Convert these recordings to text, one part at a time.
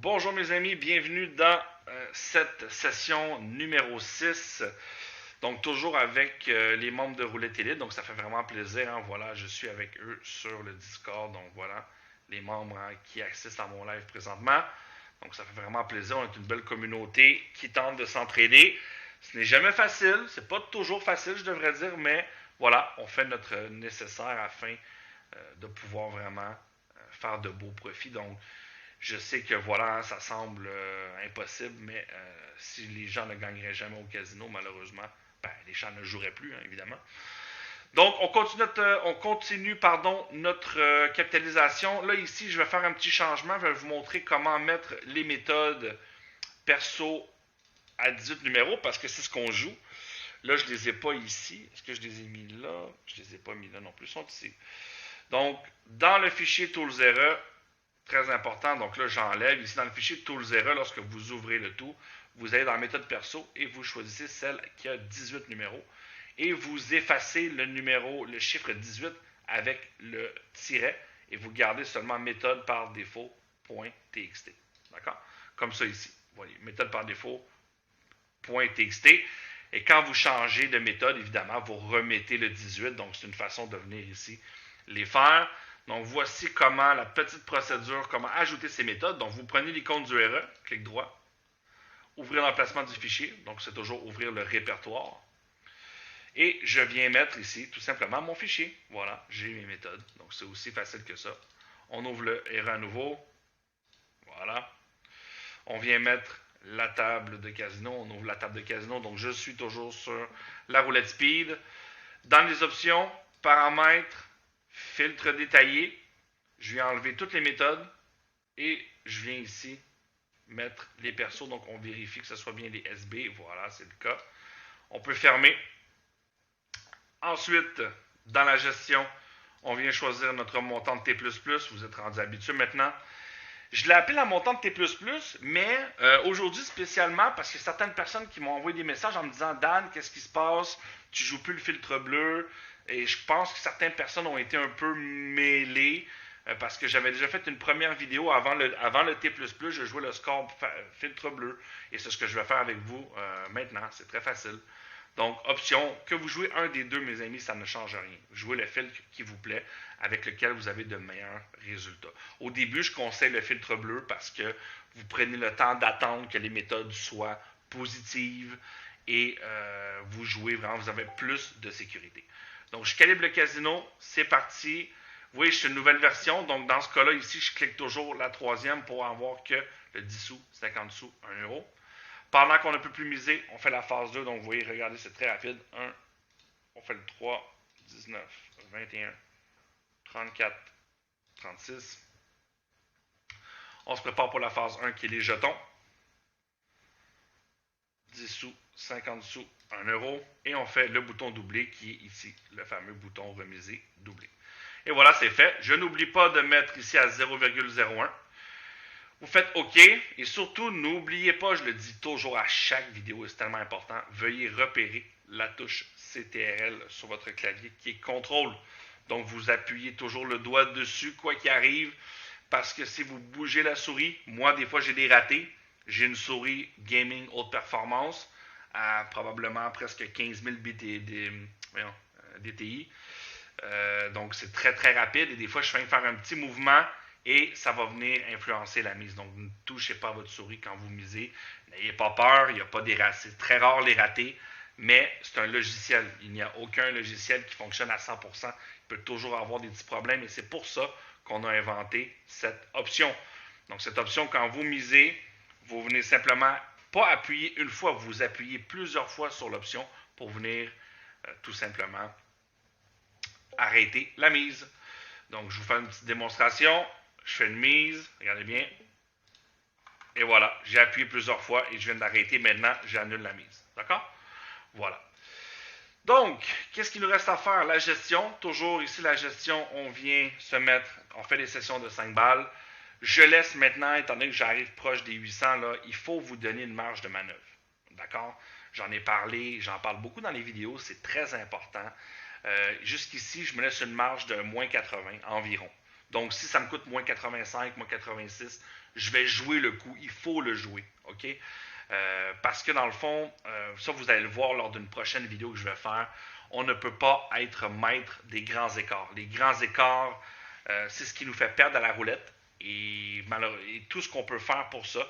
Bonjour mes amis, bienvenue dans cette session numéro 6. Donc toujours avec les membres de Roulette Elite, donc ça fait vraiment plaisir. Hein. Voilà, je suis avec eux sur le Discord, donc voilà les membres qui assistent à mon live présentement. Donc ça fait vraiment plaisir, on est une belle communauté qui tente de s'entraider. Ce n'est jamais facile, c'est pas toujours facile je devrais dire, mais voilà, on fait notre nécessaire afin de pouvoir vraiment faire de beaux profits. Donc je sais que voilà, ça semble impossible, mais si les gens ne gagneraient jamais au casino, malheureusement, ben, les gens ne joueraient plus, hein, évidemment. Donc, on continue notre capitalisation. Là, ici, je vais faire un petit changement. Je vais vous montrer comment mettre les méthodes perso à 18 numéros parce que c'est ce qu'on joue. Là, je ne les ai pas ici. Est-ce que je les ai mis là? Je ne les ai pas mis là non plus. Ils sont ici. Donc, dans le fichier ToolsEra, très important, donc là, j'enlève. Ici, dans le fichier ToolsEra, lorsque vous ouvrez le tout, vous allez dans la méthode perso et vous choisissez celle qui a 18 numéros. Et vous effacez le numéro, le chiffre 18 avec le tiret et vous gardez seulement méthode par défaut .txt. D'accord? Comme ça ici. Vous voyez, méthode par défaut .txt. Et quand vous changez de méthode, évidemment, vous remettez le 18. Donc, c'est une façon de venir ici les faire. Donc, voici comment la petite procédure, comment ajouter ces méthodes. Donc, vous prenez l'icône du RE, clic droit, ouvrir l'emplacement du fichier. Donc, c'est toujours ouvrir le répertoire. Et je viens mettre ici tout simplement mon fichier. Voilà, j'ai mes méthodes. Donc, c'est aussi facile que ça. On ouvre le RE à nouveau. Voilà. On vient mettre la table de casino. On ouvre la table de casino. Donc, je suis toujours sur la roulette speed. Dans les options, paramètres, filtre détaillé, je viens enlever toutes les méthodes et je viens ici mettre les persos. Donc, on vérifie que ce soit bien les SB. Voilà, c'est le cas. On peut fermer. Ensuite, dans la gestion, on vient choisir notre montant de T++. Vous êtes rendu habitué maintenant. Je l'ai appelé la montante T++, mais aujourd'hui spécialement parce que certaines personnes qui m'ont envoyé des messages en me disant « Dan, qu'est-ce qui se passe? Tu joues plus le filtre bleu. » Et je pense que certaines personnes ont été un peu mêlées parce que j'avais déjà fait une première vidéo avant le T++, je jouais le score filtre bleu. Et c'est ce que je vais faire avec vous maintenant. C'est très facile. Donc, option, que vous jouez un des deux, mes amis, ça ne change rien. Jouez le filtre qui vous plaît, avec lequel vous avez de meilleurs résultats. Au début, je conseille le filtre bleu parce que vous prenez le temps d'attendre que les méthodes soient positives et vous jouez vraiment, vous avez plus de sécurité. Donc, je calibre le casino, c'est parti. Vous voyez, c'est une nouvelle version. Donc, dans ce cas-là, ici, je clique toujours la troisième pour avoir que le 10 sous, 50 sous, 1 euro. Pendant qu'on ne peut plus miser, on fait la phase 2. Donc, vous voyez, regardez, c'est très rapide. 1, on fait le 3, 19, 21, 34, 36. On se prépare pour la phase 1 qui est les jetons. 10 sous, 50 sous, 1 euro. Et on fait le bouton doublé qui est ici, le fameux bouton remiser doublé. Et voilà, c'est fait. Je n'oublie pas de mettre ici à 0,01. Vous faites OK et surtout, n'oubliez pas, je le dis toujours à chaque vidéo, c'est tellement important, veuillez repérer la touche CTRL sur votre clavier qui est contrôle. Donc, vous appuyez toujours le doigt dessus, quoi qu'il arrive, parce que si vous bougez la souris, moi, des fois, j'ai des ratés. J'ai une souris gaming haute performance à probablement presque 15 000 DTI. Donc, c'est très, très rapide et des fois, je fais faire un petit mouvement et ça va venir influencer la mise. Donc, ne touchez pas votre souris quand vous misez. N'ayez pas peur, il n'y a pas des ratés. C'est très rare les ratés, mais c'est un logiciel. Il n'y a aucun logiciel qui fonctionne à 100%. Il peut toujours avoir des petits problèmes et c'est pour ça qu'on a inventé cette option. Donc, cette option, quand vous misez, vous venez simplement pas appuyer une fois, vous appuyez plusieurs fois sur l'option pour venir tout simplement arrêter la mise. Donc, je vous fais une petite démonstration. Je fais une mise, regardez bien. Et voilà, j'ai appuyé plusieurs fois et je viens d'arrêter. Maintenant, j'annule la mise. D'accord? Voilà. Donc, qu'est-ce qu'il nous reste à faire? La gestion. Toujours ici, la gestion, on vient se mettre, on fait des sessions de 5 balles. Je laisse maintenant, étant donné que j'arrive proche des 800, là, il faut vous donner une marge de manœuvre. D'accord? J'en ai parlé, j'en parle beaucoup dans les vidéos, c'est très important. Jusqu'ici, je me laisse une marge de moins 80 environ. Donc, si ça me coûte moins 85, moins 86, je vais jouer le coup. Il faut le jouer. OK? Parce que dans le fond, ça vous allez le voir lors d'une prochaine vidéo que je vais faire, on ne peut pas être maître des grands écarts. Les grands écarts, c'est ce qui nous fait perdre à la roulette et tout ce qu'on peut faire pour ça.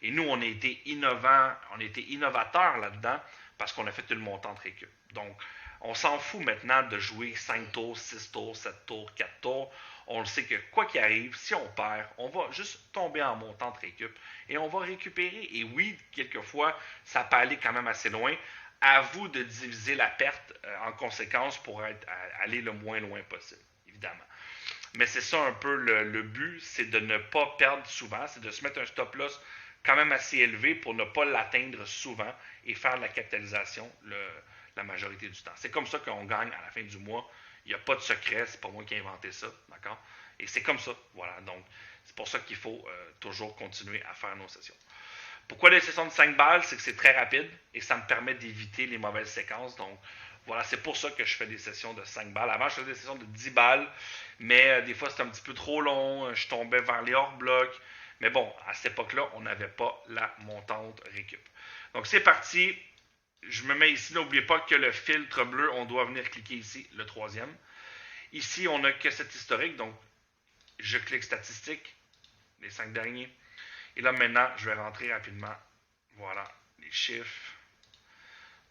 Et nous, on a été innovants, on a été innovateurs là-dedans parce qu'on a fait une montante récup. Donc, on s'en fout maintenant de jouer 5 tours, 6 tours, 7 tours, 4 tours. On le sait que quoi qu'il arrive, si on perd, on va juste tomber en montante récup et on va récupérer. Et oui, quelquefois, ça peut aller quand même assez loin. À vous de diviser la perte en conséquence pour aller le moins loin possible, évidemment. Mais c'est ça un peu le but, c'est de ne pas perdre souvent, c'est de se mettre un stop loss quand même assez élevé pour ne pas l'atteindre souvent et faire de la capitalisation la majorité du temps. C'est comme ça qu'on gagne à la fin du mois. Il n'y a pas de secret, c'est pas moi qui ai inventé ça, d'accord? Et c'est comme ça, voilà. Donc, c'est pour ça qu'il faut toujours continuer à faire nos sessions. Pourquoi les sessions de 5 balles? C'est que c'est très rapide et ça me permet d'éviter les mauvaises séquences. Donc, voilà, c'est pour ça que je fais des sessions de 5 balles. Avant, je faisais des sessions de 10 balles, mais des fois, c'était un petit peu trop long. Je tombais vers les hors-blocs. Mais bon, à cette époque-là, on n'avait pas la montante récup. Donc, c'est parti. Je me mets ici. N'oubliez pas que le filtre bleu, on doit venir cliquer ici, le troisième. Ici, on n'a que cet historique. Donc, je clique statistiques, les 5 derniers. Et là, maintenant, je vais rentrer rapidement. Voilà, les chiffres.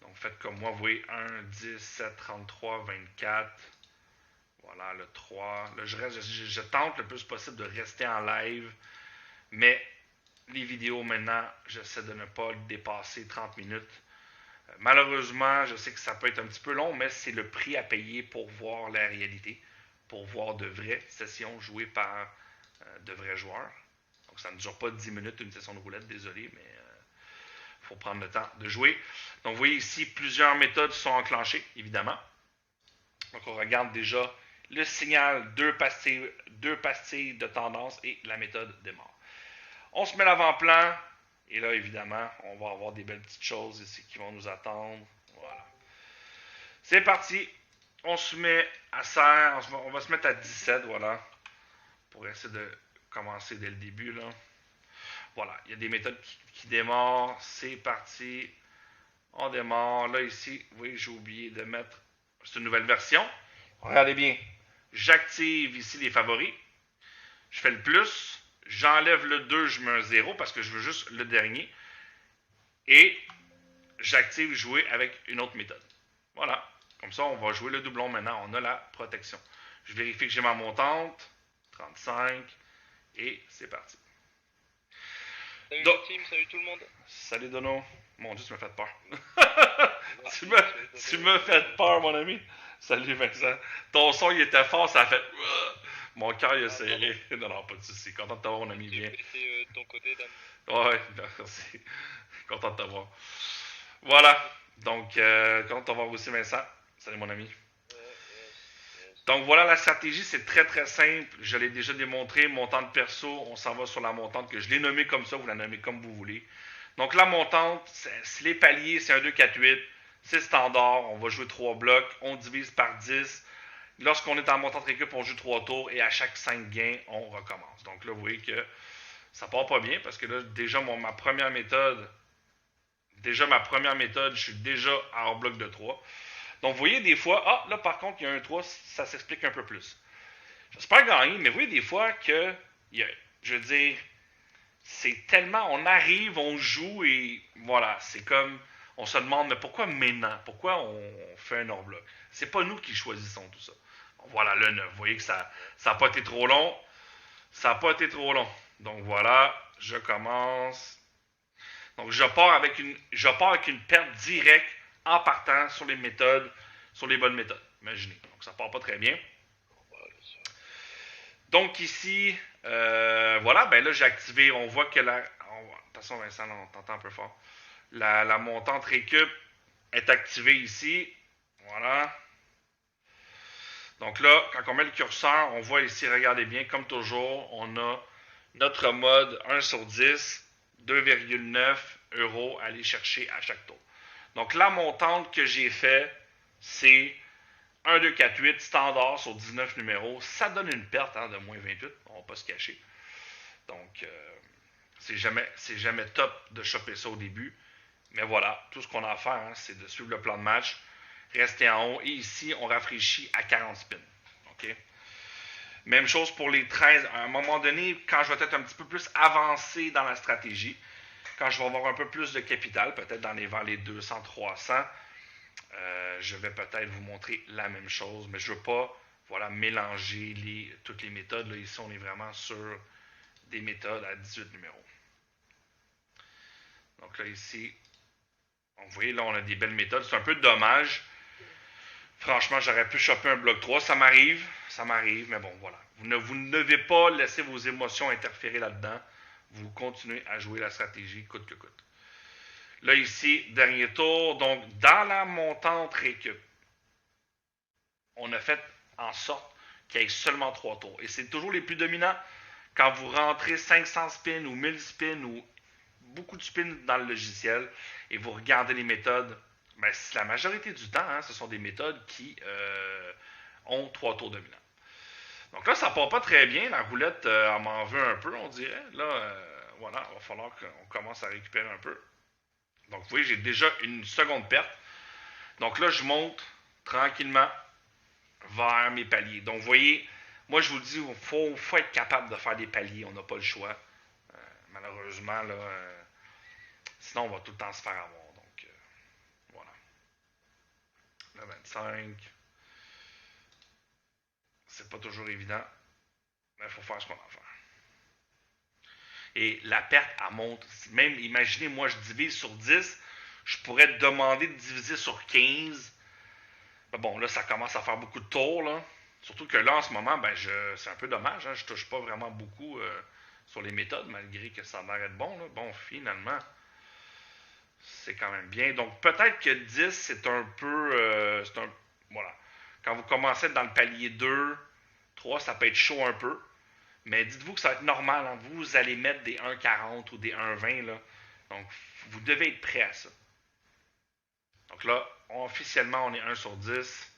Donc, faites comme moi. Vous voyez, 1, 10, 7, 33, 24. Voilà, le 3. Là, je tente le plus possible de rester en live. Mais les vidéos, maintenant, j'essaie de ne pas dépasser 30 minutes. Malheureusement, je sais que ça peut être un petit peu long, mais c'est le prix à payer pour voir la réalité. Pour voir de vraies sessions jouées par de vrais joueurs. Donc, ça ne dure pas 10 minutes une session de roulette, désolé, mais il faut prendre le temps de jouer. Donc, vous voyez ici, plusieurs méthodes sont enclenchées, évidemment. Donc, on regarde déjà le signal, deux pastilles de tendance et la méthode démarre. On se met l'avant-plan, et là, évidemment, on va avoir des belles petites choses ici qui vont nous attendre. Voilà. C'est parti. On se met à serre, on va se mettre à 17, voilà, pour essayer de commencer dès le début, là. Voilà, il y a des méthodes qui démarrent. C'est parti. On démarre. Là, ici, oui, j'ai oublié de mettre... C'est une nouvelle version. Regardez bien. J'active ici les favoris. Je fais le plus. J'enlève le 2, je mets un 0 parce que je veux juste le dernier. Et j'active jouer avec une autre méthode. Voilà. Comme ça, on va jouer le doublon maintenant. On a la protection. Je vérifie que j'ai ma montante. 35. Et c'est parti. Salut team, salut tout le monde. Salut Dono. Mon Dieu, tu m'as fait peur. tu m'as fait peur, mon ami. Salut Vincent. Ton son, il était fort, ça a fait... Mon cœur, il a serré. Non, pas de soucis. Content de t'avoir, mon ami. Bien. J'ai de ton côté, Dan. Ouais, merci. Content de t'avoir. Voilà. Donc, content de t'avoir aussi, Vincent. Salut, mon ami. Donc voilà, la stratégie, c'est très très simple. Je l'ai déjà démontré. Montante perso, on s'en va sur la montante que je l'ai nommée comme ça, vous la nommez comme vous voulez. Donc la montante, c'est les paliers, c'est un 2, 4, 8. C'est standard, on va jouer 3 blocs, on divise par 10. Lorsqu'on est en montante récup, on joue 3 tours et à chaque 5 gains, on recommence. Donc là, vous voyez que ça part pas bien parce que là, déjà ma première méthode, je suis déjà hors bloc de 3. Donc, vous voyez des fois, là par contre, il y a un 3, ça s'explique un peu plus. J'espère gagner, mais vous voyez des fois que, je veux dire, c'est tellement, on arrive, on joue et voilà, c'est comme, on se demande, mais pourquoi maintenant? Pourquoi on fait un hors-bloc? C'est pas nous qui choisissons tout ça. Voilà le 9, vous voyez que ça n'a pas été trop long. Ça n'a pas été trop long. Donc voilà, je commence. Donc je pars avec une perte directe en partant sur les méthodes, sur les bonnes méthodes. Imaginez. Donc ça part pas très bien. Donc ici, voilà, ben là j'ai activé, on voit que attention Vincent, on t'entend un peu fort. La montante récup est activée ici. Voilà. Donc là, quand on met le curseur, on voit ici, regardez bien, comme toujours, on a notre mode 1 sur 10, 2,9 € à aller chercher à chaque tour. Donc la montante que j'ai fait, c'est 1, 2, 4, 8, standard sur 19 numéros. Ça donne une perte de moins 28. On va pas se cacher. Donc, c'est jamais top de choper ça au début. Mais voilà, tout ce qu'on a à faire, c'est de suivre le plan de match, rester en haut. Et ici, on rafraîchit à 40 spins. OK? Même chose pour les 13. À un moment donné, quand je vais être un petit peu plus avancé dans la stratégie, quand je vais avoir un peu plus de capital, peut-être vers les 200, 300, je vais peut-être vous montrer la même chose. Mais je ne veux pas mélanger toutes les méthodes. Là, ici, on est vraiment sur des méthodes à 18 numéros. Donc là, ici, vous voyez, là, on a des belles méthodes. C'est un peu dommage. Franchement, j'aurais pu choper un bloc 3. Ça m'arrive, mais bon, voilà. Vous ne devez pas laisser vos émotions interférer là-dedans. Vous continuez à jouer la stratégie coûte que coûte. Là, ici, dernier tour. Donc, dans la montante récup, on a fait en sorte qu'il y ait seulement 3 tours. Et c'est toujours les plus dominants. Quand vous rentrez 500 spins ou 1000 spins ou beaucoup de spins dans le logiciel et vous regardez les méthodes, ben, la majorité du temps, ce sont des méthodes qui ont 3 tours dominants. Donc là, ça part pas très bien. La roulette, elle m'en veut un peu, on dirait. Là, voilà, il va falloir qu'on commence à récupérer un peu. Donc, vous voyez, j'ai déjà une seconde perte. Donc là, je monte tranquillement vers mes paliers. Donc, vous voyez, moi, je vous dis, il faut être capable de faire des paliers. On n'a pas le choix. Malheureusement, là, sinon, on va tout le temps se faire avoir. Donc, voilà. Le 25. C'est pas toujours évident. Mais il faut faire ce qu'on a à faire. Et la perte, elle monte. Même, imaginez, moi, je divise sur 10. Je pourrais te demander de diviser sur 15. Mais bon, là, ça commence à faire beaucoup de tours, là. Surtout que là, en ce moment, c'est un peu dommage. Je touche pas vraiment beaucoup sur les méthodes, malgré que ça a l'air d'être bon. Là. Bon, finalement, c'est quand même bien. Donc, peut-être que 10, c'est un peu... voilà. Quand vous commencez dans le palier 2, 3, ça peut être chaud un peu. Mais dites-vous que ça va être normal. Hein. Vous allez mettre des 1,40 ou des 1,20. Là. Donc, vous devez être prêt à ça. Donc là, officiellement, on est 1 sur 10.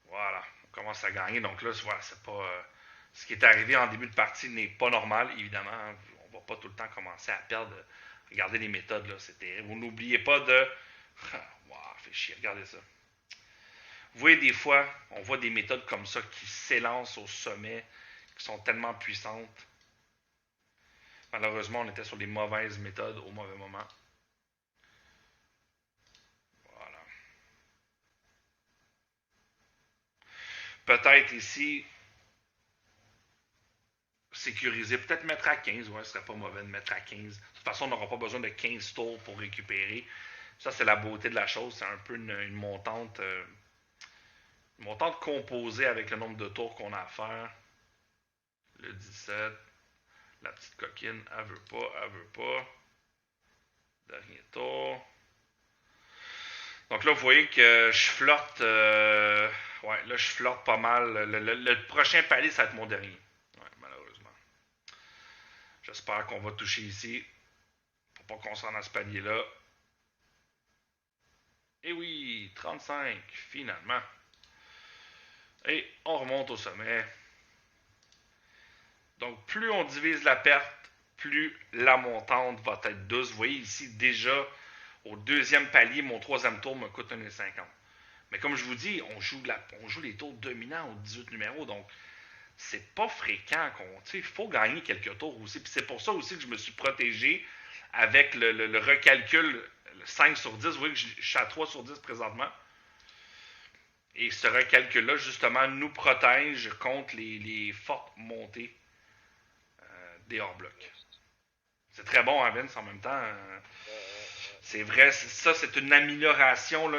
Voilà. On commence à gagner. Donc là, voilà, c'est pas... ce qui est arrivé en début de partie n'est pas normal, évidemment. On va pas tout le temps commencer à perdre. Regardez les méthodes, là. C'est terrible. Vous n'oubliez pas de... Wow, fait chier. Regardez ça. Vous voyez, des fois, on voit des méthodes comme ça qui s'élancent au sommet, qui sont tellement puissantes. Malheureusement, on était sur les mauvaises méthodes au mauvais moment. Voilà. Peut-être ici, sécuriser, peut-être mettre à 15. Ouais, ce serait pas mauvais de mettre à 15. De toute façon, on n'aura pas besoin de 15 tours pour récupérer. Ça, c'est la beauté de la chose. C'est un peu une montante... Une montante composée avec le nombre de tours qu'on a à faire. Le 17. La petite coquine, elle veut pas. Dernier tour. Donc là, vous voyez que je flotte. Ouais, là, je flotte pas mal. Le prochain palier, ça va être mon dernier. Ouais, malheureusement. J'espère qu'on va toucher ici. Pour pas qu'on s'en rende à ce palier-là. Et oui, 35, finalement. Et on remonte au sommet. Donc, plus on divise la perte, plus la montante va être douce. Vous voyez ici, déjà, au deuxième palier, mon troisième tour me coûte 1,50. Mais comme je vous dis, on joue les tours dominants aux 18 numéros. Donc, c'est pas fréquent qu'on... Il faut gagner quelques tours aussi. Puis c'est pour ça aussi que je me suis protégé avec le recalcul 5 sur 10. Vous voyez que je suis à 3 sur 10 présentement. Et ce recalcul-là, justement, nous protège contre les fortes montées des hors-blocs. C'est très bon, hein, Vince, en même temps. C'est vrai, ça, c'est une amélioration là,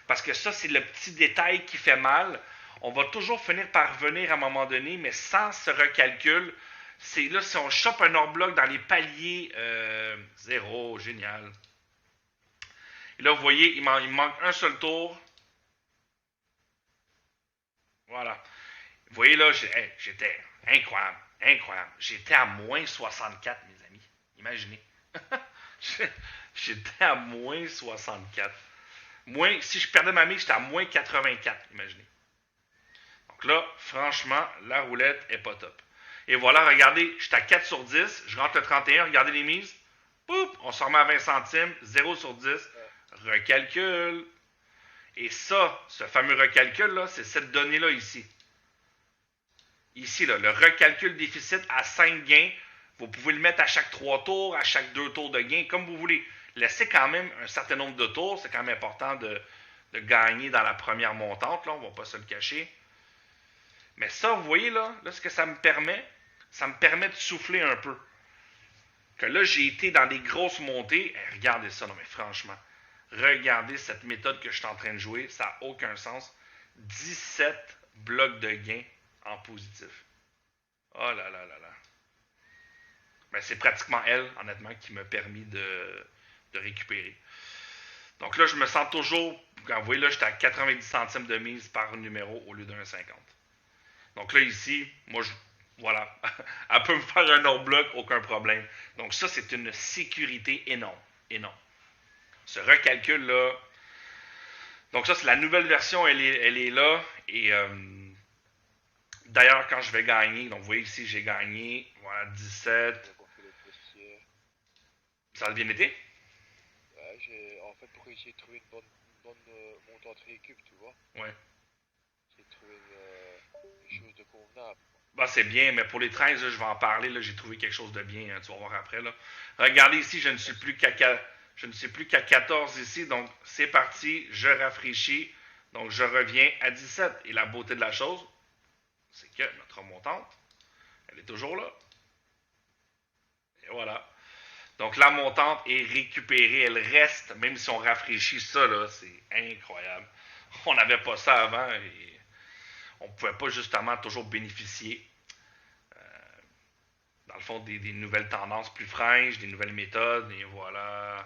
parce que ça, c'est le petit détail qui fait mal. On va toujours finir par revenir à un moment donné, mais sans ce recalcul, c'est là, si on chope un hors-bloc dans les paliers, 0, génial. Et là, vous voyez, il me manque un seul tour. Voilà. Vous voyez là, j'étais incroyable. J'étais à moins 64, mes amis. Imaginez. J'étais à moins 64. Si je perdais ma mise, j'étais à moins 84, imaginez. Donc là, franchement, la roulette est pas top. Et voilà, regardez, j'étais à 4 sur 10, je rentre le 31, regardez les mises. Poup, on se remet à 20 centimes, 0 sur 10, recalcul. Et ça, ce fameux recalcul-là, c'est cette donnée-là ici. Ici, là, le recalcul déficit à 5 gains, vous pouvez le mettre à chaque 3 tours, à chaque 2 tours de gain, comme vous voulez. Laissez quand même un certain nombre de tours, c'est quand même important de gagner dans la première montante, là, on ne va pas se le cacher. Mais ça, vous voyez, là ce que ça me permet de souffler un peu. Que là, j'ai été dans des grosses montées. Regardez ça, non mais franchement, regardez cette méthode que je suis en train de jouer, ça n'a aucun sens. 17 blocs de gain en positif. Oh là là là là. Ben, c'est pratiquement elle, honnêtement, qui m'a permis de récupérer. Donc là, je me sens toujours, quand vous voyez là, j'étais à 90 centimes de mise par numéro au lieu d'un 50. Donc là, ici, moi, voilà, elle peut me faire un autre bloc, aucun problème. Donc ça, c'est une sécurité énorme, énorme. Ce recalcul-là, donc ça, c'est la nouvelle version, elle est là, et d'ailleurs, quand je vais gagner, donc vous voyez ici, j'ai gagné, voilà, 17. Ça a bien été? Ouais, en fait, pour essayer de trouver une bonne montante récup, tu vois. Ouais. J'ai trouvé une chose de convenable. Bah, c'est bien, mais pour les 13, là, je vais en parler, là, j'ai trouvé quelque chose de bien, hein, tu vas voir après. Là. Regardez ici, je ne suis plus qu'à 14 ici, donc c'est parti, je rafraîchis, donc je reviens à 17. Et la beauté de la chose, c'est que notre montante, elle est toujours là. Et voilà. Donc la montante est récupérée, elle reste, même si on rafraîchit ça, là, c'est incroyable. On n'avait pas ça avant et on ne pouvait pas justement toujours bénéficier, dans le fond, des nouvelles tendances plus fraîches, des nouvelles méthodes, et voilà.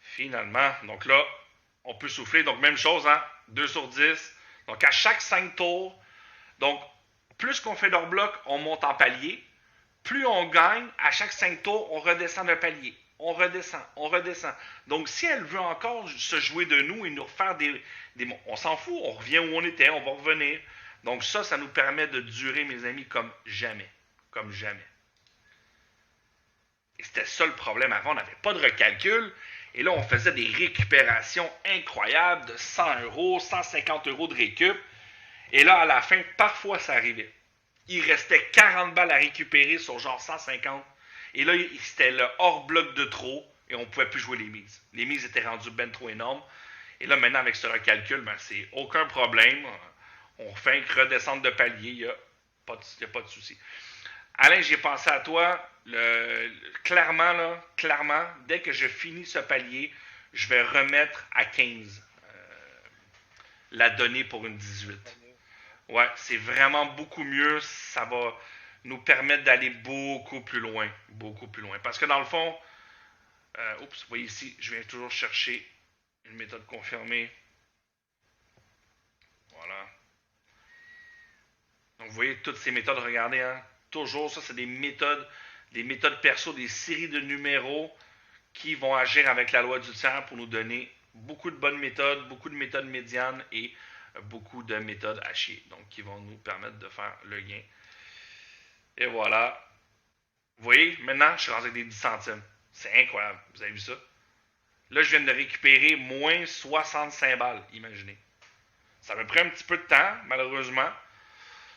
Finalement, donc là, on peut souffler. Donc même chose, hein, 2 sur 10. Donc à chaque 5 tours, donc plus qu'on fait leur bloc, on monte en palier. Plus on gagne, à chaque 5 tours, on redescend d'un palier. On redescend. Donc, si elle veut encore se jouer de nous et nous refaire des on s'en fout, on revient où on était, on va revenir. Donc, ça nous permet de durer, mes amis, comme jamais. Comme jamais. Et c'était ça le problème avant, on n'avait pas de recalcul. Et là, on faisait des récupérations incroyables de 100 euros, 150 euros de récup. Et là, à la fin, parfois, ça arrivait. Il restait 40 balles à récupérer sur genre 150. Et là, c'était le hors-bloc de trop et on ne pouvait plus jouer les mises. Les mises étaient rendues ben trop énormes. Et là, maintenant, avec ce recalcul, ben, c'est aucun problème. On fait un redescendre de palier. Il n'y a pas de souci. Alain, j'ai pensé à toi. Clairement, dès que je finis ce palier, je vais remettre à 15 la donnée pour une 18. Ouais, c'est vraiment beaucoup mieux. Ça va nous permettre d'aller beaucoup plus loin. Beaucoup plus loin. Parce que dans le fond, vous voyez ici, je viens toujours chercher une méthode confirmée. Voilà. Donc, vous voyez toutes ces méthodes, regardez, hein. Toujours, ça, c'est des méthodes perso, des séries de numéros qui vont agir avec la loi du tiers pour nous donner beaucoup de bonnes méthodes, beaucoup de méthodes médianes et beaucoup de méthodes hachées, donc qui vont nous permettre de faire le gain. Et voilà. Vous voyez, maintenant, je suis rendu avec des 10 centimes. C'est incroyable. Vous avez vu ça? Là, je viens de récupérer moins 65 balles, imaginez. Ça me prend un petit peu de temps, malheureusement.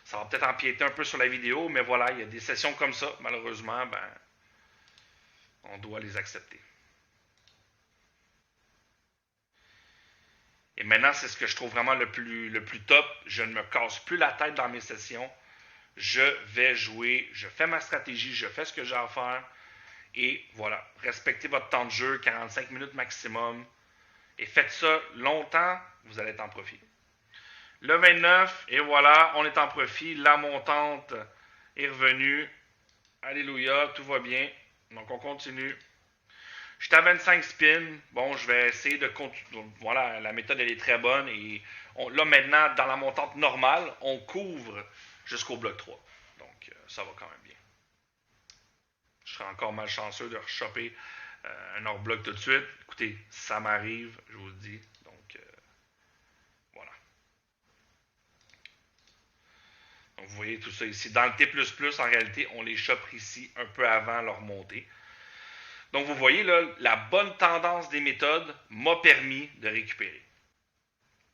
Ça va peut-être empiéter un peu sur la vidéo, mais voilà, il y a des sessions comme ça. Malheureusement, ben, on doit les accepter. Et maintenant, c'est ce que je trouve vraiment le plus top. Je ne me casse plus la tête dans mes sessions. Je vais jouer, je fais ma stratégie, je fais ce que j'ai à faire. Et voilà, respectez votre temps de jeu, 45 minutes maximum. Et faites ça longtemps, vous allez être en profit. Le 29, et voilà, on est en profit. La montante est revenue. Alléluia, tout va bien. Donc, on continue. J'étais à 25 spins. Bon, je vais essayer de continuer. Voilà, la méthode, elle est très bonne. Et là, maintenant, dans la montante normale, on couvre jusqu'au bloc 3. Donc, ça va quand même bien. Je serais encore malchanceux de rechoper un hors bloc tout de suite. Écoutez, ça m'arrive, je vous le dis. Donc, voilà. Donc, vous voyez tout ça ici. Dans le T++, en réalité, on les chope ici un peu avant leur montée. Donc, vous voyez, là, la bonne tendance des méthodes m'a permis de récupérer.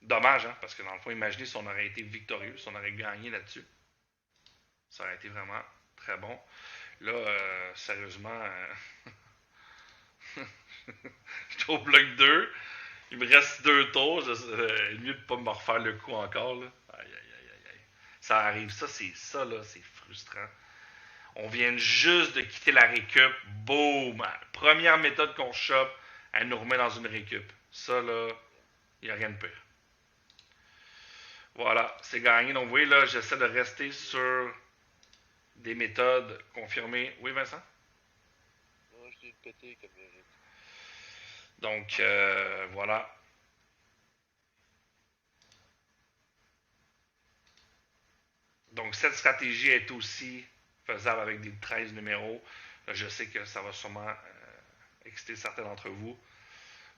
Dommage, hein, parce que dans le fond, imaginez si on aurait été victorieux, si on aurait gagné là-dessus. Ça aurait été vraiment très bon. Là, sérieusement, je suis au bloc 2. Il me reste 2 tours. Mieux de ne pas me refaire le coup encore. Là. Aïe, aïe, aïe, aïe. Ça arrive. Ça, là, c'est frustrant. On vient juste de quitter la récup. Boum! Première méthode qu'on chope, elle nous remet dans une récup. Ça, là, il n'y a rien de pire. Voilà, c'est gagné. Donc, vous voyez, là, j'essaie de rester sur des méthodes confirmées. Oui, Vincent? Non, je l'ai pété comme mérite. Donc, voilà. Donc, cette stratégie est aussi faisable avec des 13 numéros. Là, je sais que ça va sûrement exciter certains d'entre vous.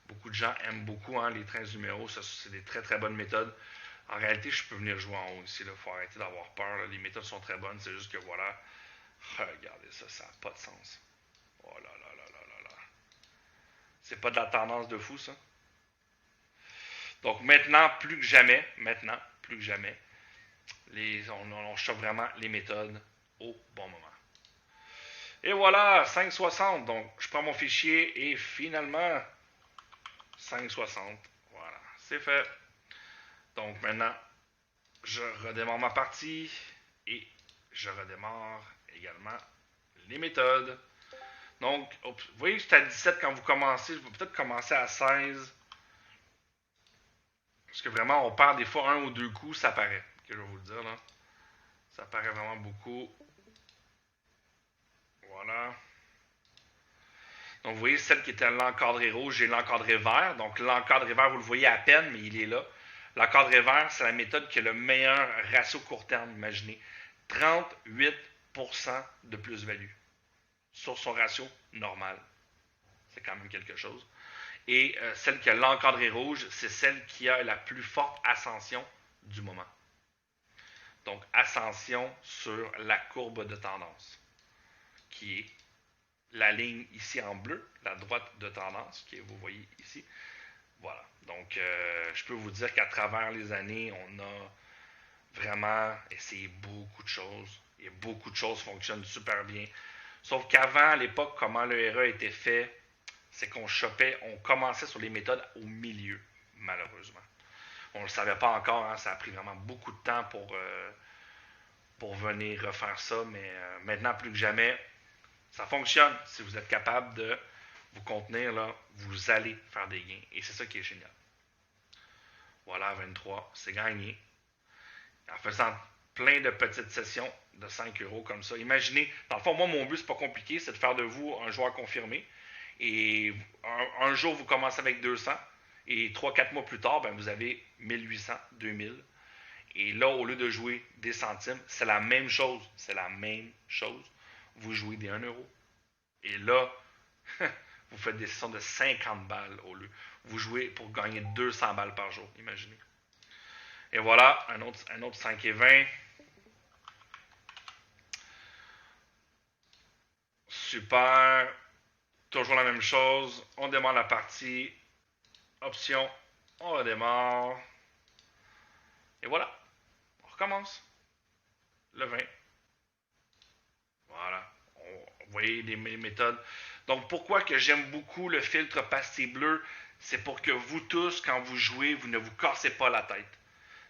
Beaucoup de gens aiment beaucoup les 13 numéros. Ça, c'est des très, très bonnes méthodes. En réalité, je peux venir jouer en haut ici. Il faut arrêter d'avoir peur. Là. Les méthodes sont très bonnes. C'est juste que voilà. Regardez ça, ça n'a pas de sens. Oh là là là là là là. C'est pas de la tendance de fou, ça. Donc maintenant, plus que jamais, on chope vraiment les méthodes au bon moment. Et voilà, 5,60. Donc, je prends mon fichier et finalement, 5,60. Voilà, c'est fait. Donc maintenant, je redémarre ma partie et je redémarre également les méthodes. Donc, vous voyez, j'étais à 17 quand vous commencez. Je vais peut-être commencer à 16. Parce que vraiment, on perd des fois 1 ou 2 coups, ça paraît. Que je vais vous le dire, là. Ça paraît vraiment beaucoup. Voilà. Donc, vous voyez, celle qui était l'encadré rouge, j'ai l'encadré vert. Donc, l'encadré vert, vous le voyez à peine, mais il est là. L'encadré vert, c'est la méthode qui a le meilleur ratio court terme, imaginez. 38% de plus-value sur son ratio normal. C'est quand même quelque chose. Et celle qui a l'encadré rouge, c'est celle qui a la plus forte ascension du moment. Donc, ascension sur la courbe de tendance, qui est la ligne ici en bleu, la droite de tendance, que vous voyez ici. Voilà. Donc, je peux vous dire qu'à travers les années, on a vraiment essayé beaucoup de choses. Et beaucoup de choses fonctionnent super bien. Sauf qu'avant, à l'époque, comment le RE était fait, c'est qu'on chopait, on commençait sur les méthodes au milieu, malheureusement. On ne le savait pas encore, hein, ça a pris vraiment beaucoup de temps pour venir refaire ça, mais maintenant, plus que jamais, ça fonctionne. Si vous êtes capable de vous contenir, là, vous allez faire des gains. Et c'est ça qui est génial. Voilà, 23, c'est gagné. En faisant plein de petites sessions de 5 euros comme ça. Imaginez, dans le fond, moi, mon but, c'est pas compliqué, c'est de faire de vous un joueur confirmé. Et un jour, vous commencez avec 200. Et 3-4 mois plus tard, ben, vous avez 1800, 2000. Et là, au lieu de jouer des centimes, c'est la même chose. C'est la même chose. Vous jouez des 1 euro. Et là, vous faites des sessions de 50 balles au lieu. Vous jouez pour gagner 200 balles par jour, imaginez. Et voilà, un autre 5 et 20. Super. Toujours la même chose. On démarre la partie. Option. On redémarre. Et voilà. On recommence. Le 20. Voilà. Vous voyez les méthodes. Donc, pourquoi que j'aime beaucoup le filtre pastille bleu? C'est pour que vous tous, quand vous jouez, vous ne vous cassez pas la tête.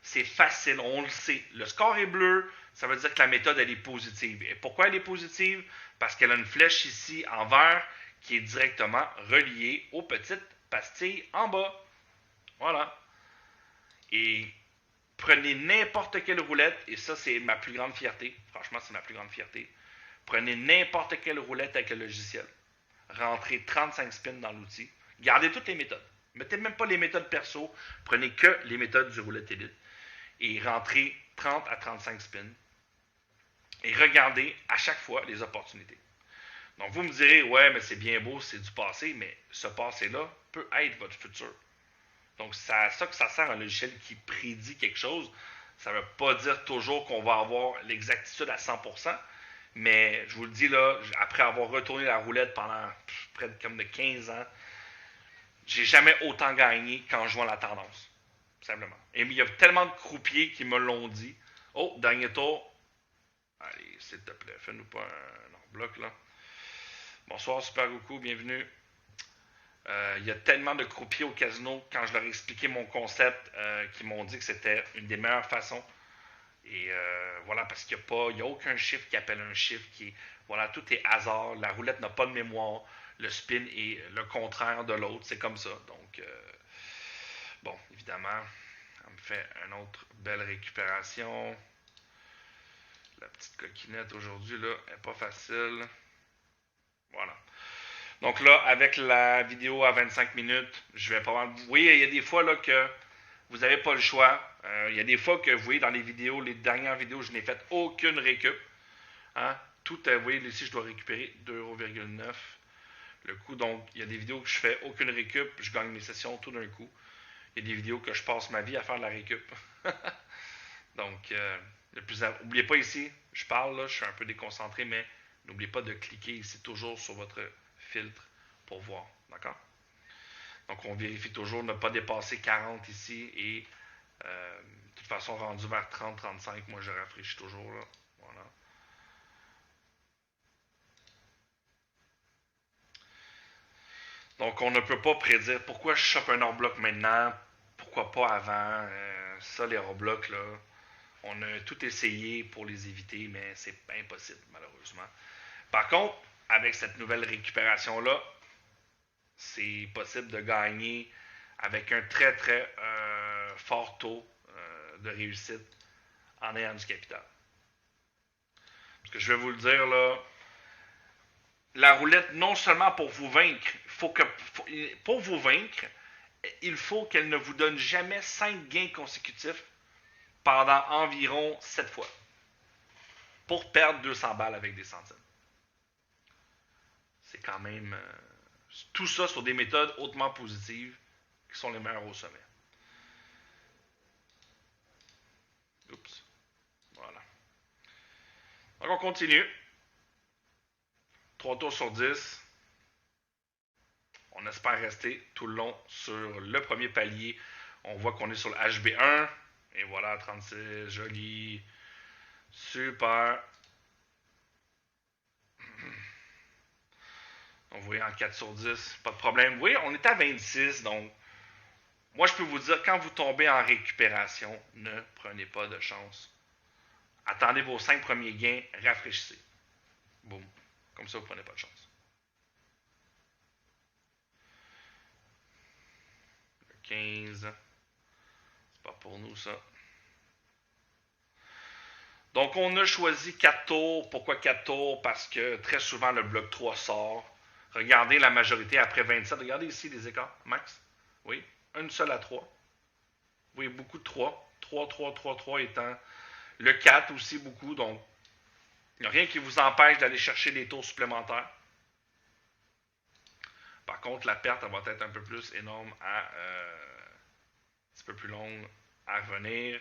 C'est facile, on le sait. Le score est bleu, ça veut dire que la méthode, elle est positive. Et pourquoi elle est positive? Parce qu'elle a une flèche ici en vert qui est directement reliée aux petites pastilles en bas. Voilà. Et prenez n'importe quelle roulette, et ça, c'est ma plus grande fierté. Franchement, c'est ma plus grande fierté. Prenez n'importe quelle roulette avec le logiciel. Rentrez 35 spins dans l'outil. Gardez toutes les méthodes. Mettez même pas les méthodes perso. Prenez que les méthodes du roulette élite. Et rentrez 30 à 35 spins. Et regardez à chaque fois les opportunités. Donc vous me direz, ouais, mais c'est bien beau, c'est du passé, mais ce passé-là peut être votre futur. Donc c'est à ça que ça sert un logiciel qui prédit quelque chose. Ça ne veut pas dire toujours qu'on va avoir l'exactitude à 100%, mais je vous le dis là, après avoir retourné la roulette pendant près de 15 ans, j'ai jamais autant gagné qu'en jouant la tendance. Simplement. Et il y a tellement de croupiers qui me l'ont dit. Oh, dernier tour. Allez, s'il te plaît, fais-nous pas un bloc là. Bonsoir Super Goku, bienvenue. Il y a tellement de croupiers au casino, quand je leur ai expliqué mon concept, qui m'ont dit que c'était une des meilleures façons. Et voilà, parce qu'il n'y a aucun chiffre qui appelle un chiffre qui est. Voilà, tout est hasard. La roulette n'a pas de mémoire. Le spin est le contraire de l'autre. C'est comme ça. Donc, bon, évidemment, on me fait une autre belle récupération. La petite coquinette aujourd'hui, là, n'est pas facile. Voilà. Donc là, avec la vidéo à 25 minutes, je vais pas. Oui, il y a des fois là que vous n'avez pas le choix. Il y a des fois que vous voyez dans les vidéos, les dernières vidéos, je n'ai fait aucune récup. Hein? Tout, vous voyez, ici, je dois récupérer 2,9€ le coup. Donc, il y a des vidéos que je fais aucune récup, je gagne mes sessions tout d'un coup. Il y a des vidéos que je passe ma vie à faire de la récup. Donc, n'oubliez pas ici, je parle, là, je suis un peu déconcentré, mais n'oubliez pas de cliquer ici toujours sur votre filtre pour voir. D'accord? Donc, on vérifie toujours ne pas dépasser 40 ici et de toute façon, rendu vers 30-35, moi je rafraîchis toujours. Là. Voilà. Donc, on ne peut pas prédire pourquoi je chope un hors bloc maintenant, pourquoi pas avant. Ça, les hors blocs, là, on a tout essayé pour les éviter, mais c'est impossible, malheureusement. Par contre, avec cette nouvelle récupération-là, c'est possible de gagner avec un très très fort taux de réussite en ayant du capital. Parce que je vais vous le dire là, la roulette, non seulement pour vous vaincre, pour vous vaincre, il faut qu'elle ne vous donne jamais 5 gains consécutifs pendant environ 7 fois. Pour perdre 200 balles avec des centimes. C'est quand même... tout ça sur des méthodes hautement positives qui sont les meilleures au sommet. Oups. Voilà. Donc on continue. 3 tours sur 10. On espère rester tout le long sur le premier palier. On voit qu'on est sur le HB1. Et voilà, 36. Joli. Super. Donc, vous voyez, en 4 sur 10, pas de problème. Vous voyez, on est à 26. Donc, moi, je peux vous dire, quand vous tombez en récupération, ne prenez pas de chance. Attendez vos 5 premiers gains, rafraîchissez. Boum. Comme ça, vous ne prenez pas de chance. Le 15. C'est pas pour nous, ça. Donc, on a choisi 4 tours. Pourquoi 4 tours? Parce que très souvent, le bloc 3 sort. Regardez la majorité après 27. Regardez ici les écarts, max. Oui, une seule à 3. Vous voyez, beaucoup de 3. 3, 3, 3, 3 étant le 4 aussi beaucoup. Donc, il n'y a rien qui vous empêche d'aller chercher des tours supplémentaires. Par contre, la perte elle va être un peu plus énorme un petit peu plus longue à revenir.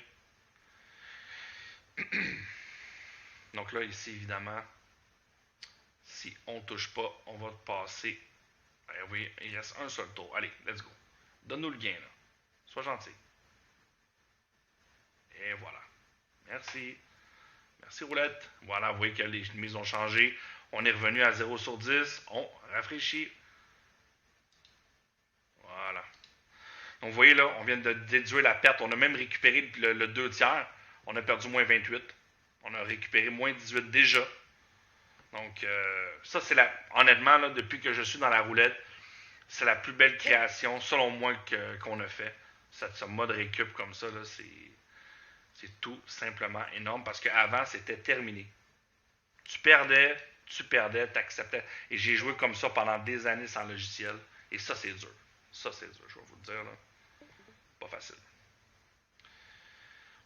Donc là, ici, évidemment, si on ne touche pas, on va passer. Oui, il reste un seul tour. Allez, let's go. Donne-nous le gain, là. Sois gentil. Et voilà. Merci. Merci, roulette. Voilà, vous voyez que les mises ont changé. On est revenu à 0 sur 10. On rafraîchit. Voilà. Donc, vous voyez là, on vient de déduire la perte. On a même récupéré le 2 tiers. On a perdu moins 28. On a récupéré moins 18 déjà. Donc, ça, c'est honnêtement, là, depuis que je suis dans la roulette, c'est la plus belle création, selon moi, qu'on a fait. Ce mode récup comme ça, là, c'est tout simplement énorme parce qu'avant, c'était terminé. Tu perdais, t'acceptais. Et j'ai joué comme ça pendant des années sans logiciel. Et ça, c'est dur. Ça, c'est dur, je vais vous le dire. Là. Pas facile.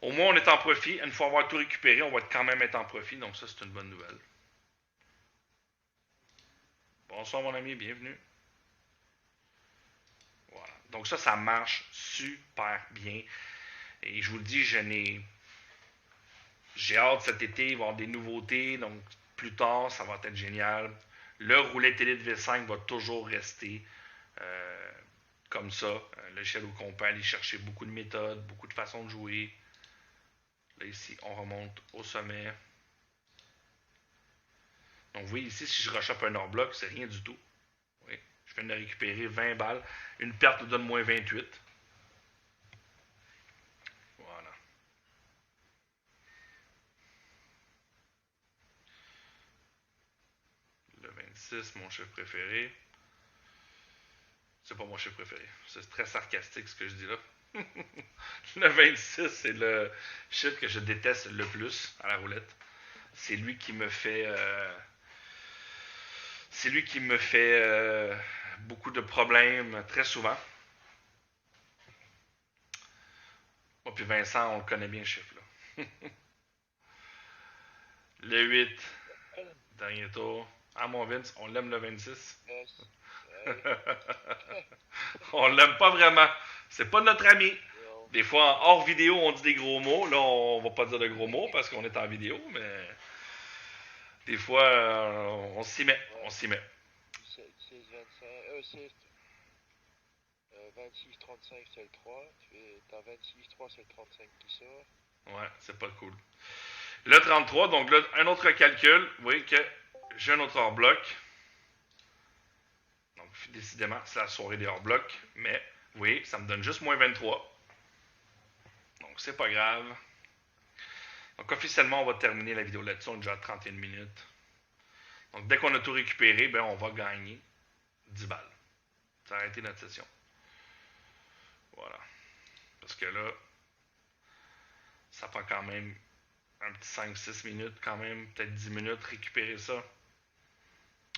Au moins, on est en profit. Une fois avoir tout récupéré, on va quand même être en profit. Donc ça, c'est une bonne nouvelle. Bonsoir mon ami, bienvenue. Voilà. Donc ça marche super bien. Et je vous le dis, j'ai hâte cet été, il va y avoir des nouveautés. Donc plus tard, ça va être génial. Le roulet télé de V5 va toujours rester euh, comme ça. L'échelle où on peut aller chercher beaucoup de méthodes, beaucoup de façons de jouer. Là ici, on remonte au sommet. Donc vous voyez ici, si je rechoppe un hors bloc, c'est rien du tout. Oui. Je viens de récupérer 20 balles. Une perte nous donne moins 28. Voilà. Le 26, mon chiffre préféré. C'est pas mon chiffre préféré. C'est très sarcastique ce que je dis là. Le 26, c'est le chiffre que je déteste le plus à la roulette. C'est lui qui me fait. Beaucoup de problèmes très souvent. Moi puis Vincent, on le connaît bien, ce chiffre-là. Le 8, dernier tour. Ah, mon Vince, on l'aime le 26. Yes. On l'aime pas vraiment. C'est pas notre ami. Non. Des fois, hors vidéo, on dit des gros mots. Là, on va pas dire de gros mots parce qu'on est en vidéo, mais des fois, on s'y met. Ouais. On s'y met. 16, 25. 26, 35, c'est le 3. T'as 26, 3, c'est le 35 qui sort. Ouais, c'est pas cool. Le 33, donc là, un autre calcul. Vous voyez que j'ai un autre hors-bloc. Donc, décidément, c'est la soirée des hors-blocs. Mais, vous voyez, ça me donne juste moins 23. Donc, c'est pas grave. Donc, officiellement, on va terminer la vidéo là-dessus. On est déjà à 31 minutes. Donc, dès qu'on a tout récupéré, ben, on va gagner 10 balles. Ça a arrêté notre session. Voilà. Parce que là, ça prend quand même un petit 5-6 minutes, quand même, peut-être 10 minutes, récupérer ça.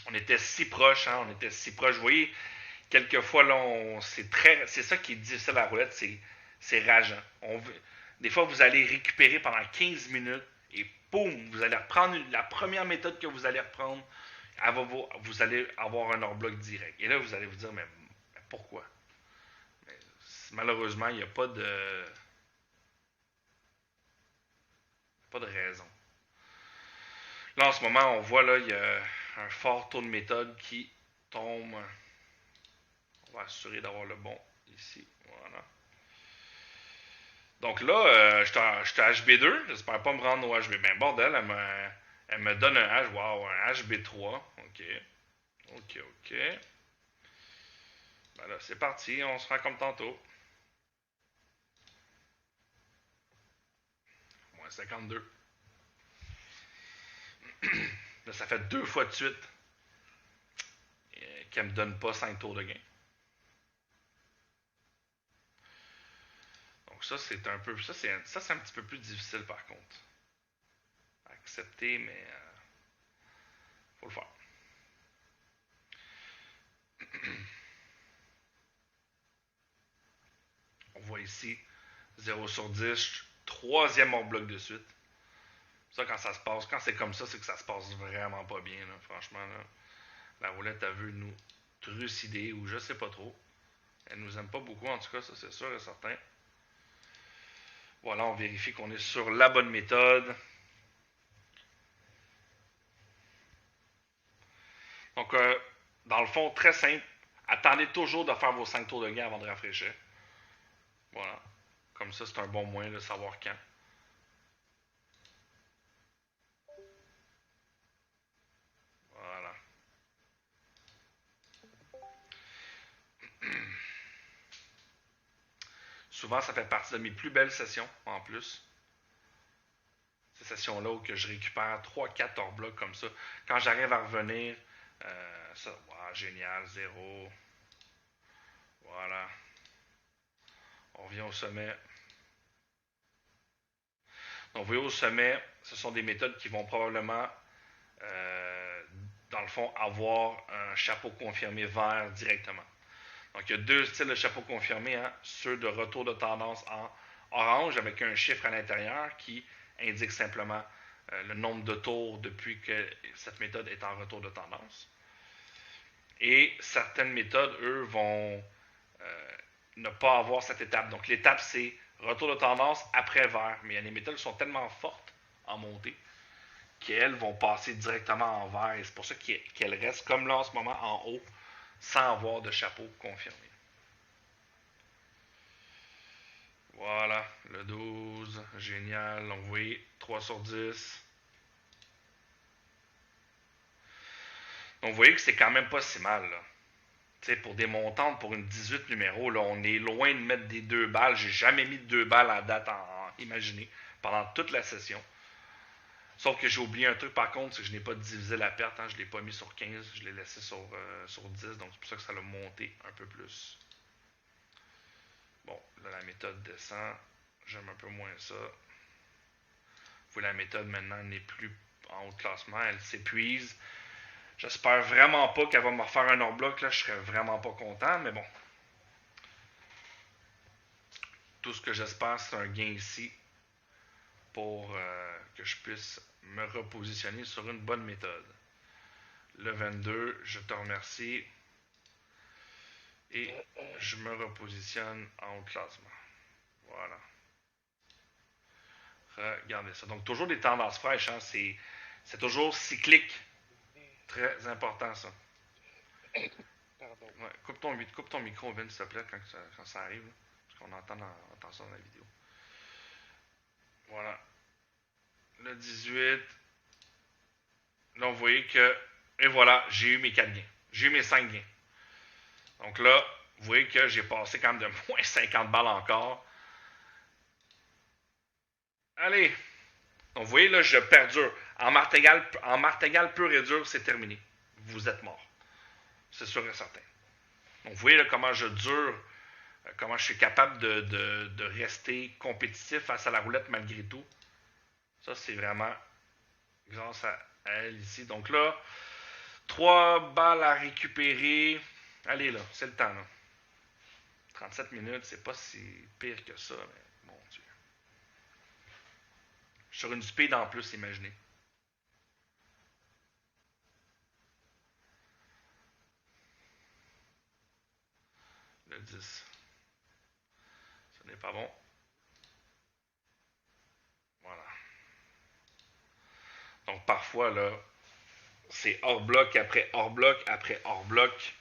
On était si proche, hein, on était si proche. Vous voyez, quelquefois, là, c'est ça qui est difficile à la roulette, c'est rageant. Des fois, vous allez récupérer pendant 15 minutes et boum, vous allez reprendre la première méthode que vous allez reprendre, vous allez avoir un hors-bloc direct. Et là, vous allez vous dire, mais pourquoi? Mais, malheureusement, il n'y a pas de raison. Là, en ce moment, on voit, là, il y a un fort taux de méthode qui tombe. On va assurer d'avoir le bon ici. Voilà. Donc là, j'étais à HB2. J'espère pas me rendre au HB. Ben, bordel, elle me donne un H. Wow, un HB3. OK. OK. Ben là, c'est parti. On se rend comme tantôt. Moins 52. Là, ça fait 2 fois de suite qu'elle me donne pas 5 tours de gain. Donc ça, c'est un peu. Ça, c'est un petit peu plus difficile par contre. À accepter, mais faut le faire. On voit ici 0 sur 10, troisième hors bloc de suite. Ça, quand ça se passe, quand c'est comme ça, c'est que ça se passe vraiment pas bien, là, franchement. Là. La roulette, elle veut nous trucider ou je sais pas trop. Elle nous aime pas beaucoup, en tout cas, ça c'est sûr et certain. Voilà, on vérifie qu'on est sur la bonne méthode. Donc, dans le fond, très simple. Attendez toujours de faire vos 5 tours de gain avant de rafraîchir. Voilà. Comme ça, c'est un bon moyen de savoir quand. Voilà. Souvent, ça fait partie de mes plus belles sessions, en plus. Ces sessions-là où que je récupère 3-4 hors blocs comme ça. Quand j'arrive à revenir, ça, wow, génial, 0. Voilà. On revient au sommet. Donc, vous voyez, au sommet, ce sont des méthodes qui vont probablement, dans le fond, avoir un chapeau confirmé vert directement. Donc, il y a 2 styles de chapeau confirmé. Hein, ceux de retour de tendance en orange avec un chiffre à l'intérieur qui indique simplement le nombre de tours depuis que cette méthode est en retour de tendance. Et certaines méthodes, eux, vont ne pas avoir cette étape. Donc l'étape, c'est retour de tendance après vert. Mais il y a des méthodes qui sont tellement fortes en montée qu'elles vont passer directement en vert. Et c'est pour ça qu'elles restent comme là en ce moment en haut, sans avoir de chapeau confirmé. Voilà, le 12, génial. Donc vous voyez, 3 sur 10. Donc vous voyez que c'est quand même pas si mal, là. T'sais, pour des montantes, pour une 18 numéro, là, on est loin de mettre des 2 balles. J'ai jamais mis de 2 balles en date imaginée pendant toute la session. Sauf que j'ai oublié un truc par contre, c'est que je n'ai pas divisé la perte. Hein, je ne l'ai pas mis sur 15, je l'ai laissé sur 10. Donc c'est pour ça que ça l'a monté un peu plus. Bon, là la méthode descend. J'aime un peu moins ça. La méthode maintenant n'est plus en haut de classement. Elle s'épuise. J'espère vraiment pas qu'elle va me refaire un hors bloc. Là, je serais vraiment pas content. Mais bon. Tout ce que j'espère, c'est un gain ici pour que je puisse me repositionner sur une bonne méthode. Le 22, je te remercie. Et je me repositionne en haut de classement. Voilà. Regardez ça. Donc, toujours des tendances fraîches. Hein? C'est toujours cyclique. Très important, ça. Pardon. Ouais, coupe ton micro, Vin, s'il te plaît, quand ça arrive. Là, parce qu'on entend ça dans la vidéo. Voilà. Le 18. Là, vous voyez que... Et voilà, j'ai eu mes 4 gains. J'ai eu mes 5 gains. Donc là, vous voyez que j'ai passé quand même de moins 50 balles encore. Allez. Donc vous voyez là, je perdure. En martingale pur et dur, c'est terminé. Vous êtes mort. C'est sûr et certain. Donc vous voyez là comment je dure, comment je suis capable de rester compétitif face à la roulette malgré tout. Ça, c'est vraiment grâce à elle ici. Donc là, 3 balles à récupérer. Allez là, c'est le temps là. 37 minutes, c'est pas si pire que ça, mais mon Dieu. Je suis sur une speed en plus, imaginez. Le 10. Ce n'est pas bon. Voilà. Donc parfois, là, c'est hors bloc après hors bloc après hors bloc.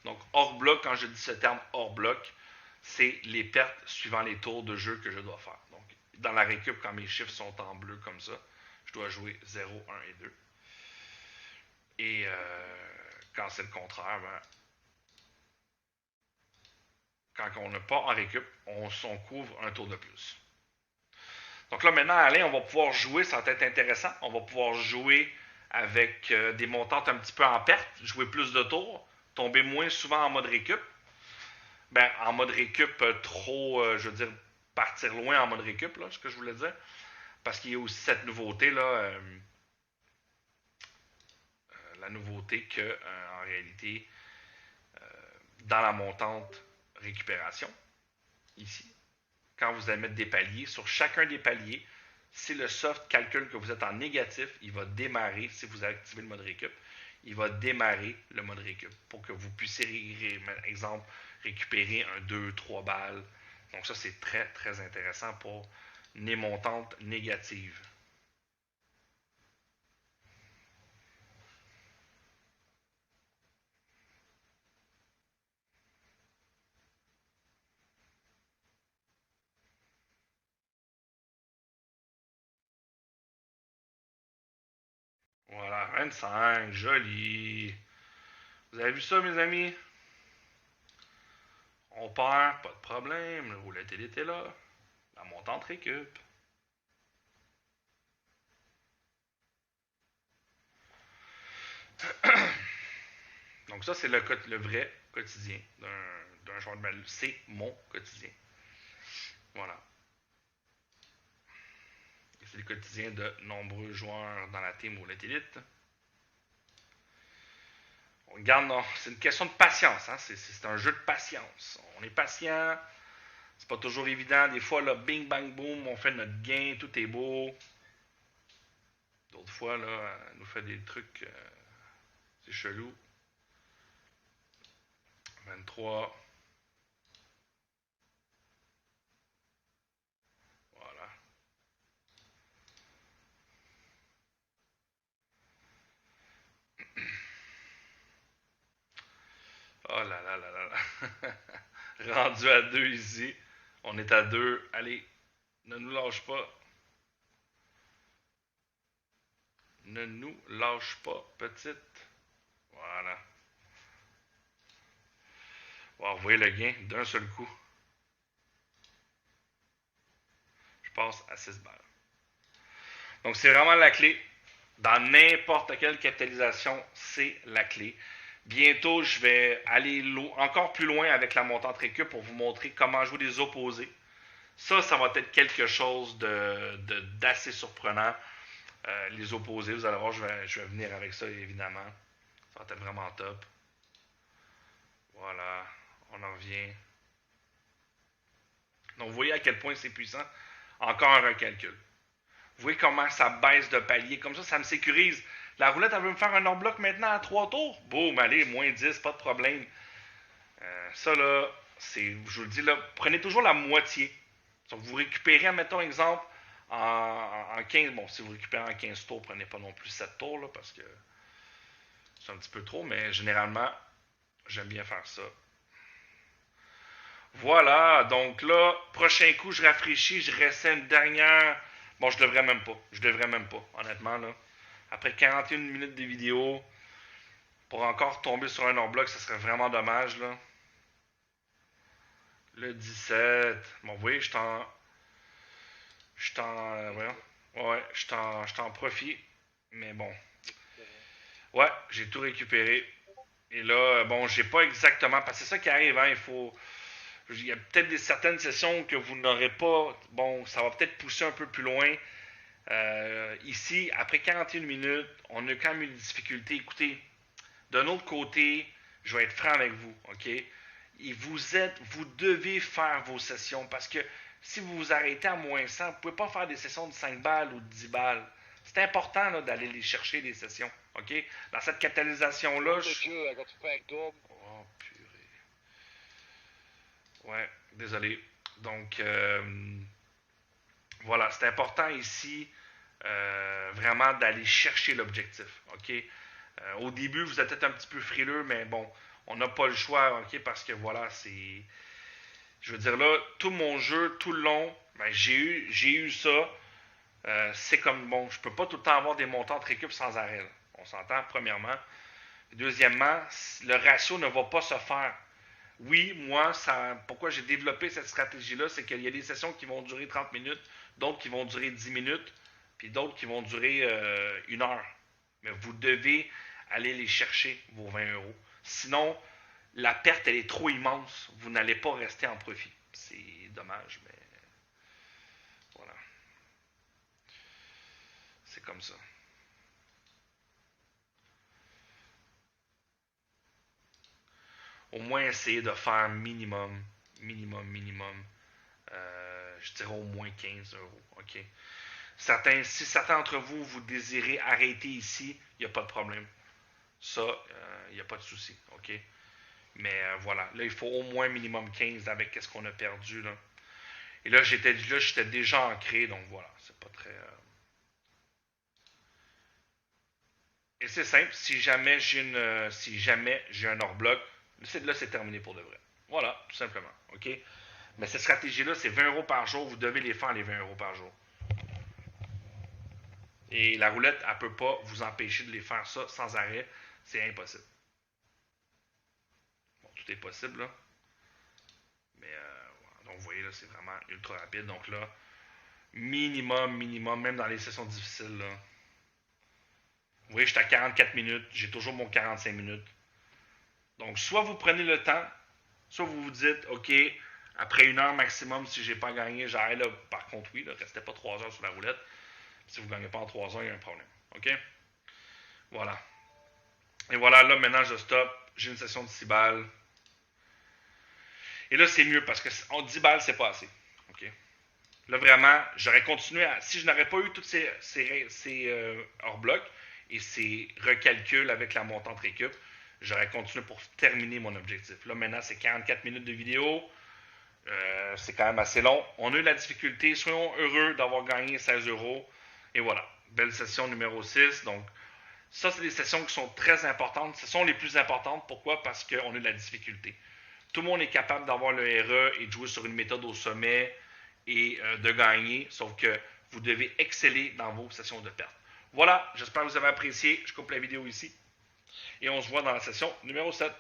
Donc hors bloc, quand je dis ce terme hors bloc, c'est les pertes suivant les tours de jeu que je dois faire. Donc dans la récup, quand mes chiffres sont en bleu comme ça, je dois jouer 0, 1 et 2. Et quand c'est le contraire, ben, quand on n'est pas en récup, on couvre un tour de plus. Donc là, maintenant, Alain, on va pouvoir jouer, ça va être intéressant. On va pouvoir jouer avec des montantes un petit peu en perte, jouer plus de tours, tomber moins souvent en mode récup. Ben, en mode récup, je veux dire, partir loin en mode récup, là, ce que je voulais dire. Parce qu'il y a aussi cette nouveauté, là, la nouveauté que, en réalité, dans la montante récupération, ici, quand vous allez mettre des paliers, sur chacun des paliers, si le soft calcule que vous êtes en négatif, il va démarrer, si vous avez activé le mode récup, il va démarrer le mode récup pour que vous puissiez, exemple, récupérer un 2-3 balles. Donc ça, c'est très, très intéressant pour les montantes négatives. Voilà, 25, joli. Vous avez vu ça, mes amis? On perd, pas de problème. Le roulette était là. La montante récup. Donc ça, c'est le vrai quotidien d'un joueur de balle. C'est mon quotidien. Voilà. Et c'est le quotidien de nombreux joueurs dans la team Roulette Elite. On regarde, c'est une question de patience. Hein? C'est un jeu de patience. On est patient. C'est pas toujours évident. Des fois, là, bing, bang, boom, on fait notre gain, tout est beau. D'autres fois, là, elle nous fait des trucs, c'est chelou. 23. Voilà. Oh là là là là là. Rendu à 2 ici. On est à 2. Allez, ne nous lâche pas. Ne nous lâche pas, petite. Voilà. Wow, vous voyez le gain d'un seul coup. Je passe à 6 balles. Donc, c'est vraiment la clé. Dans n'importe quelle capitalisation, c'est la clé. Bientôt, je vais aller encore plus loin avec la montante récup pour vous montrer comment jouer des opposés. Ça va être quelque chose d'assez surprenant. Les opposés, vous allez voir, je vais venir avec ça, évidemment. Ça va être vraiment top. Voilà, on en revient. Donc, vous voyez à quel point c'est puissant. Encore un recalcul. Vous voyez comment ça baisse de palier. Comme ça me sécurise. La roulette, elle veut me faire un hors-bloc maintenant à 3 tours. Boum, allez, moins 10, pas de problème. Ça, là, je vous le dis, là, prenez toujours la moitié. Donc, vous récupérez, mettons, exemple, en 15. Bon, si vous récupérez en 15 tours, prenez pas non plus 7 tours, là, parce que c'est un petit peu trop. Mais généralement, j'aime bien faire ça. Voilà, donc là, prochain coup, je rafraîchis, je restais une dernière. Bon, je devrais même pas. Je devrais même pas, honnêtement, là. Après 41 minutes de vidéo, pour encore tomber sur un hors-bloc, ça serait vraiment dommage, là. Le 17. Bon, vous voyez, je t'en. Voyons. Ouais, je t'en profite. Mais bon. Ouais, j'ai tout récupéré. Et là, bon, j'ai pas exactement. Parce que c'est ça qui arrive, hein. Il y a peut-être certaines sessions que vous n'aurez pas. Bon, ça va peut-être pousser un peu plus loin. Ici, après 41 minutes, on a quand même eu des difficultés. Écoutez, d'un autre côté, je vais être franc avec vous, OK? Et vous devez faire vos sessions parce que si vous vous arrêtez à moins 100, vous ne pouvez pas faire des sessions de 5 balles ou de 10 balles. C'est important là, d'aller les chercher, les sessions, OK? Dans cette catalysation-là, Oh, purée. Ouais, désolé. Donc, voilà, c'est important ici vraiment d'aller chercher l'objectif, OK? Au début, vous êtes peut-être un petit peu frileux, mais bon, on n'a pas le choix, OK? Parce que voilà, c'est... Je veux dire, là, tout mon jeu, tout le long, ben, j'ai eu ça. C'est comme, bon, je peux pas tout le temps avoir des montants de récup sans arrêt. Là. On s'entend, premièrement. Deuxièmement, le ratio ne va pas se faire. Oui, moi, pourquoi j'ai développé cette stratégie-là, c'est qu'il y a des sessions qui vont durer 30 minutes, d'autres qui vont durer 10 minutes, puis d'autres qui vont durer 1 heure. Mais vous devez aller les chercher, vos 20 euros. Sinon, la perte, elle est trop immense. Vous n'allez pas rester en profit. C'est dommage, mais voilà. C'est comme ça. Au moins, essayez de faire minimum, je dirais au moins 15 euros. OK? Si certains d'entre vous, vous désirez arrêter ici, il n'y a pas de problème. Ça, il n'y a pas de souci. OK? Mais voilà. Là, il faut au moins minimum 15 avec ce qu'on a perdu. Là. Et là, j'étais déjà ancré, donc voilà. C'est pas très. Et c'est simple, si jamais j'ai un hors-bloc, là, c'est terminé pour de vrai. Voilà, tout simplement. OK? Mais cette stratégie-là, c'est 20 euros par jour. Vous devez les faire, les 20 euros par jour. Et la roulette, elle ne peut pas vous empêcher de les faire ça sans arrêt. C'est impossible. Bon, tout est possible, là. Mais, donc, vous voyez, là, c'est vraiment ultra rapide. Donc, là, minimum, même dans les sessions difficiles, là. Vous voyez, j'étais à 44 minutes. J'ai toujours mon 45 minutes. Donc, soit vous prenez le temps, soit vous vous dites, OK, après 1 heure maximum, si j'ai pas gagné, j'arrête là. Par contre, oui, là, restez pas 3 heures sur la roulette. Si vous ne gagnez pas en 3 heures, il y a un problème. OK? Voilà. Et voilà, là, maintenant, je stoppe. J'ai une session de 6 balles. Et là, c'est mieux parce que 10 balles, c'est pas assez. OK? Là, vraiment, j'aurais continué à. Si je n'aurais pas eu tous ces hors-blocs et ces recalculs avec la montante récup, j'aurais continué pour terminer mon objectif. Là, maintenant, c'est 44 minutes de vidéo. C'est quand même assez long. On a eu la difficulté. Soyons heureux d'avoir gagné 16 euros. Et voilà. Belle session numéro 6. Donc, ça, c'est des sessions qui sont très importantes. Ce sont les plus importantes. Pourquoi? Parce qu'on a eu la difficulté. Tout le monde est capable d'avoir le RE et de jouer sur une méthode au sommet et de gagner. Sauf que vous devez exceller dans vos sessions de perte. Voilà. J'espère que vous avez apprécié. Je coupe la vidéo ici. Et on se voit dans la session numéro 7.